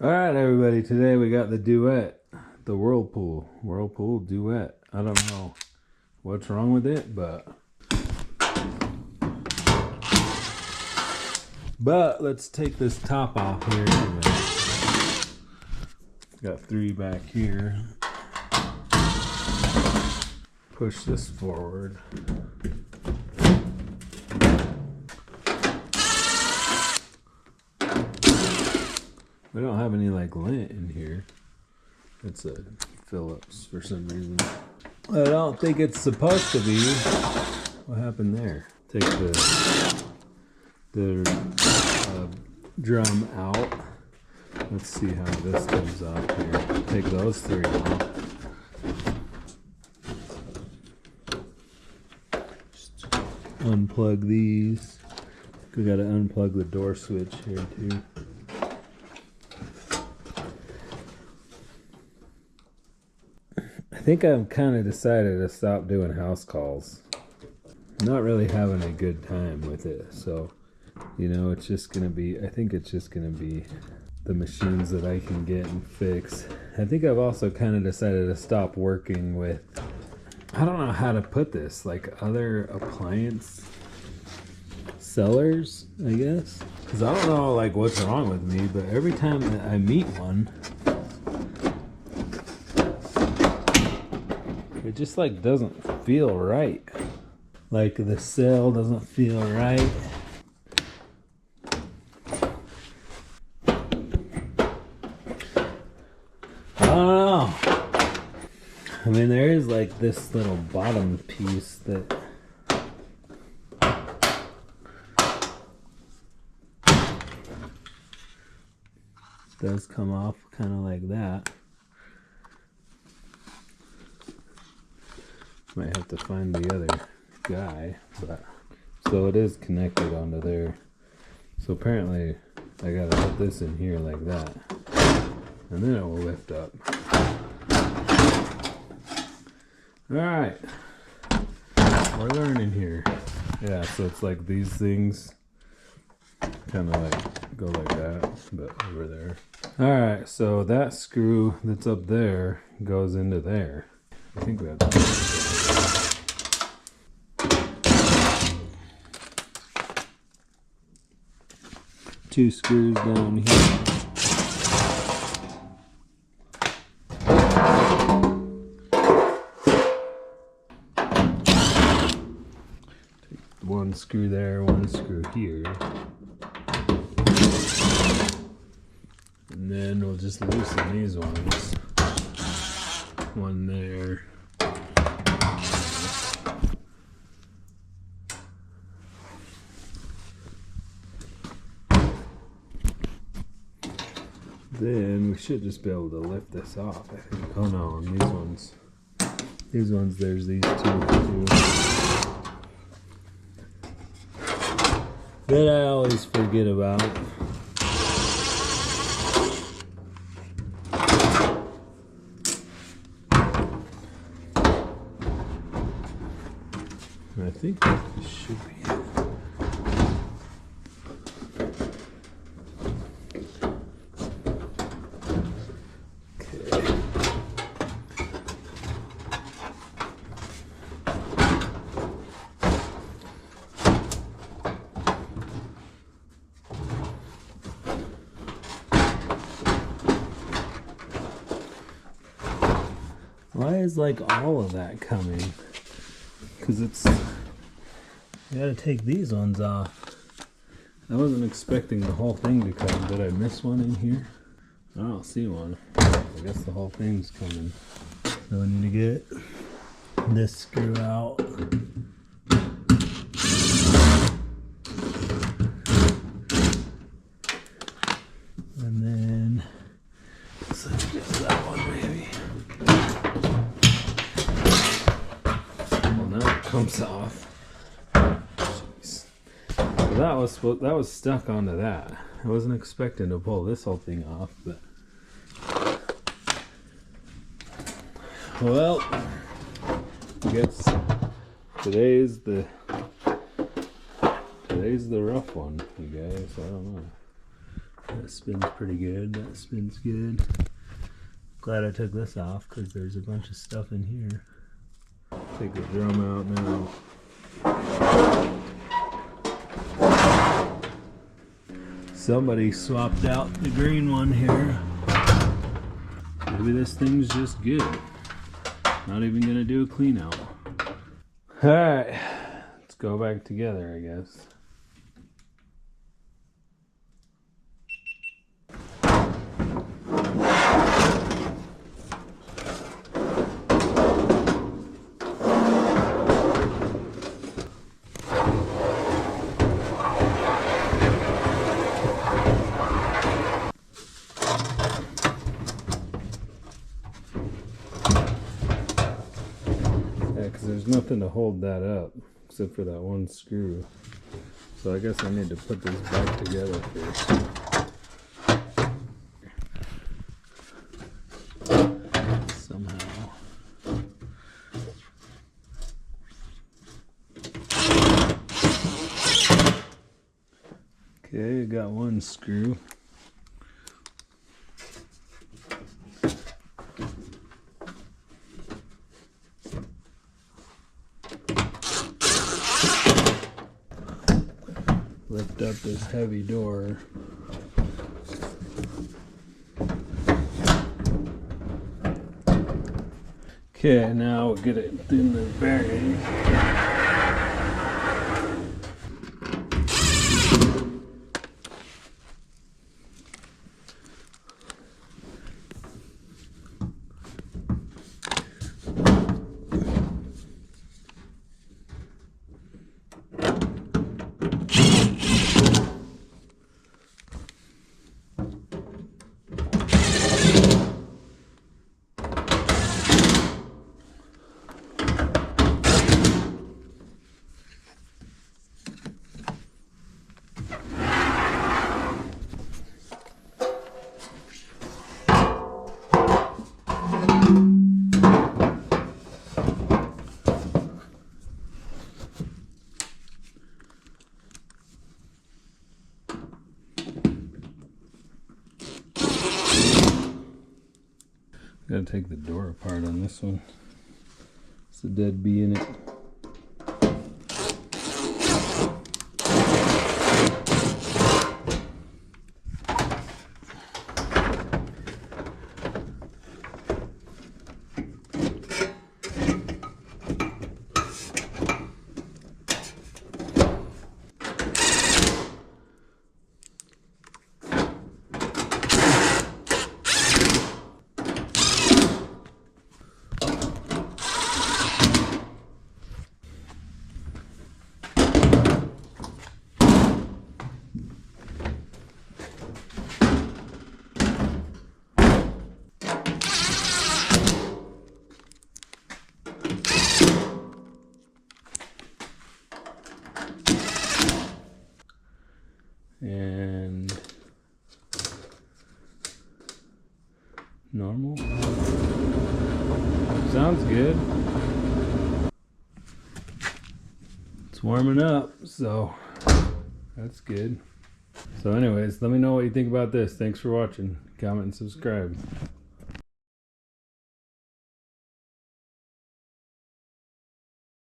All right, everybody. Today we got the Duet, the Whirlpool Duet. I don't know what's wrong with it, but let's take this top off here anyway. Got 3 back here. Push this forward. We don't have any like lint in here. It's a Phillips for some reason. I don't think it's supposed to be. What happened there? Take the drum out. Let's see how this comes off here. Take those 3 off. Just unplug these. We gotta unplug the door switch here too. I think I've kind of decided to stop doing house calls. I'm not really having a good time with it, so it's just gonna be, I think it's just gonna be the machines that I can get and fix. I think I've also kind of decided to stop working with, I don't know how to put this, like other appliance sellers, I guess, because I don't know like what's wrong with me, but every time that I meet one, it just like doesn't feel right. Like the sale doesn't feel right. I don't know. I mean, there is like this little bottom piece that does come off kind of like that. Might have to find the other guy, but so it is connected onto there. So apparently I gotta put this in here like that, and then it will lift up. Alright, we're learning here. Yeah, so it's like these things kind of like go like that, but over there. Alright, so that screw that's up there goes into there. I think we have to 2 screws down here. Take 1 screw there, 1 screw here. And then we'll just loosen these ones. 1 there. Then we should just be able to lift this off, I think. Oh no, on these ones, there's these 2 too. That I always forget about. And I think that should be it. Why is like all of that coming? Because you gotta take these ones off. I wasn't expecting the whole thing to come. Did I miss one in here? I don't see one. I guess the whole thing's coming. So I need to get this screw out. And then so just that one maybe. Comes off. Jeez. So that was stuck onto that. I wasn't expecting to pull this whole thing off, but well, I guess today's the rough one, you guys. I don't know. That spins pretty good. That spins good. Glad I took this off because there's a bunch of stuff in here. Take the drum out now. Somebody swapped out the green one here. Maybe this thing's just good. Not even gonna do a clean out. Alright, let's go back together, I guess. Because there's nothing to hold that up except for that one screw. So I guess I need to put this back together first. Somehow. Okay, got one screw. Lift up this heavy door. Okay, now we'll get it in the bearing. Gotta take the door apart on this one. It's a dead bee in it. And normal. Sounds good. It's warming up, so that's good. So anyways, let me know what you think about this. Thanks for watching. Comment and subscribe.